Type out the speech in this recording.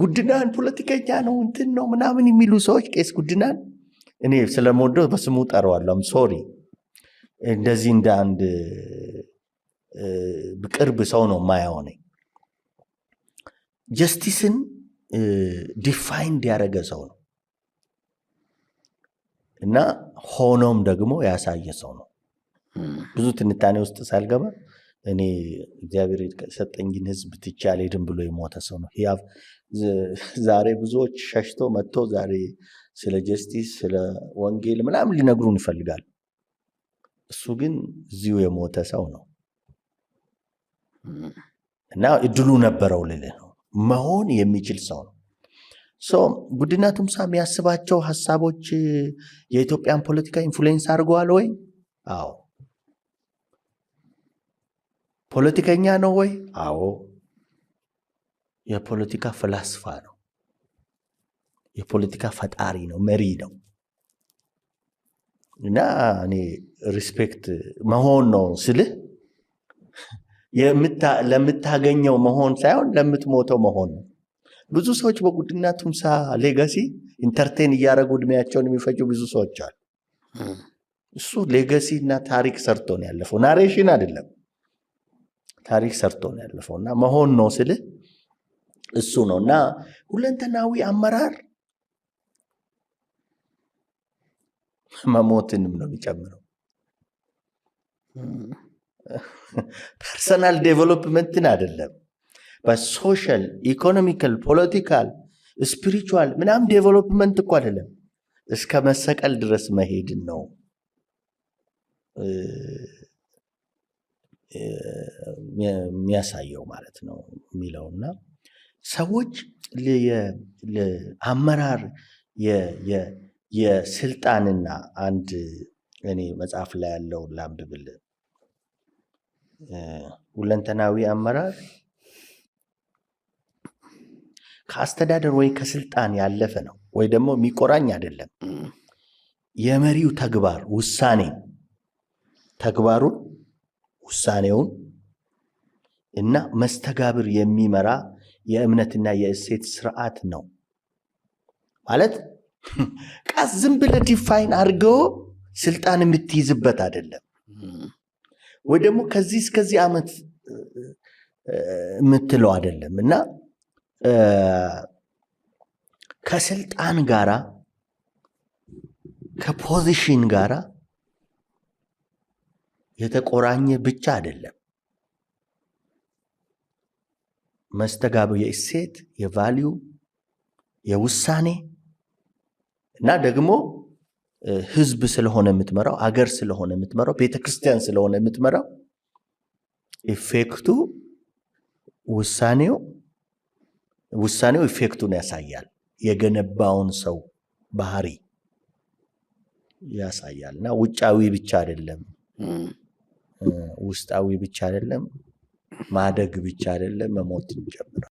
ጉድናን ፖለቲከኛ ነው እንትን ነው ምናምን የሚሉ ሰዎች ቄስ ጉድናን እኔ ስለምወደው በስሙ ጠራዋለሁ። ሶሪ እንደዚህ እንደ አንድ ቅርብ ሰው ነው የማያሆነኝ። ጀስቲስን ዲፋይንድ ያደረገ ሰው ነው እና ሆኖም ደግሞ ያሳየ ሰው ነው። ብዙ ትንታኔ ውስጥ ሳልገባ እኔ እግዚአብሔር የሰጠኝን ሕዝብ ትቼ አልሄድም ብሎ የሞተ ሰው ነው። ዛሬ ብዙዎች ሸሽቶ መጥቶ ዛሬ ስለ ጀስቲስ ስለ ወንጌል ምናምን ሊነግሩን ይፈልጋል። እሱ ግን እዚሁ የሞተ ሰው ነው እና እድሉ ነበረው ልልህ ነው። መሆን የሚችል ሰው ነው። ጉዲና ቱምሳ የሚያስባቸው ሀሳቦች የኢትዮጵያን ፖለቲካ ኢንፍሉዌንስ አድርገዋል ወይ? አዎ። ፖለቲከኛ ነው ወይ? አዎ። የፖለቲካ ፍላስፋ ነው። የፖለቲካ ፈጣሪ ነው፣ መሪ ነው። እና እኔ ሪስፔክት መሆን ነው ስልህ ለምታገኘው መሆን ሳይሆን ለምትሞተው መሆን ነው። ብዙ ሰዎች በጉዲና ቱምሳ ሌጋሲ ኢንተርቴን እያደረጉ እድሜያቸውን የሚፈጁ ብዙ ሰዎች አሉ። እሱ ሌጋሲ እና ታሪክ ሰርቶ ነው ያለፈው። ናሬሽን አይደለም፣ ታሪክ ሰርቶ ነው ያለፈው። እና መሆን ነው ስልህ እሱ ነው። እና ሁለንተናዊ አመራር መሞትንም ነው የሚጨምረው። ፐርሰናል ዴቨሎፕመንትን አይደለም፣ በሶሻል ኢኮኖሚካል፣ ፖለቲካል፣ ስፒሪቹዋል ምናምን ዴቨሎፕመንት እኮ አይደለም፣ እስከ መሰቀል ድረስ መሄድን ነው የሚያሳየው ማለት ነው የሚለውና ሰዎች አመራር የስልጣንና አንድ እኔ መጽሐፍ ላይ ያለው ላንብብል። ሁለንተናዊ አመራር ከአስተዳደር ወይ ከስልጣን ያለፈ ነው ወይ ደግሞ የሚቆራኝ አይደለም። የመሪው ተግባር ተግባሩን ውሳኔውን እና መስተጋብር የሚመራ የእምነትና የእሴት ስርዓት ነው ማለት። ዝም ብለህ ዲፋይን አድርገው ስልጣን የምትይዝበት አይደለም፣ ወይ ደግሞ ከዚህ እስከዚህ ዓመት የምትለው አይደለም። እና ከስልጣን ጋራ ከፖዚሽን ጋራ የተቆራኘ ብቻ አይደለም። መስተጋብር የእሴት የቫልዩ የውሳኔ እና ደግሞ ህዝብ ስለሆነ የምትመራው፣ አገር ስለሆነ የምትመራው፣ ቤተክርስቲያን ስለሆነ የምትመራው ኢፌክቱ ውሳኔው ኢፌክቱን ያሳያል። የገነባውን ሰው ባህሪ ያሳያል። እና ውጫዊ ብቻ አይደለም፣ ውስጣዊ ብቻ አይደለም፣ ማደግ ብቻ አይደለም፣ መሞትን ይጨምራል።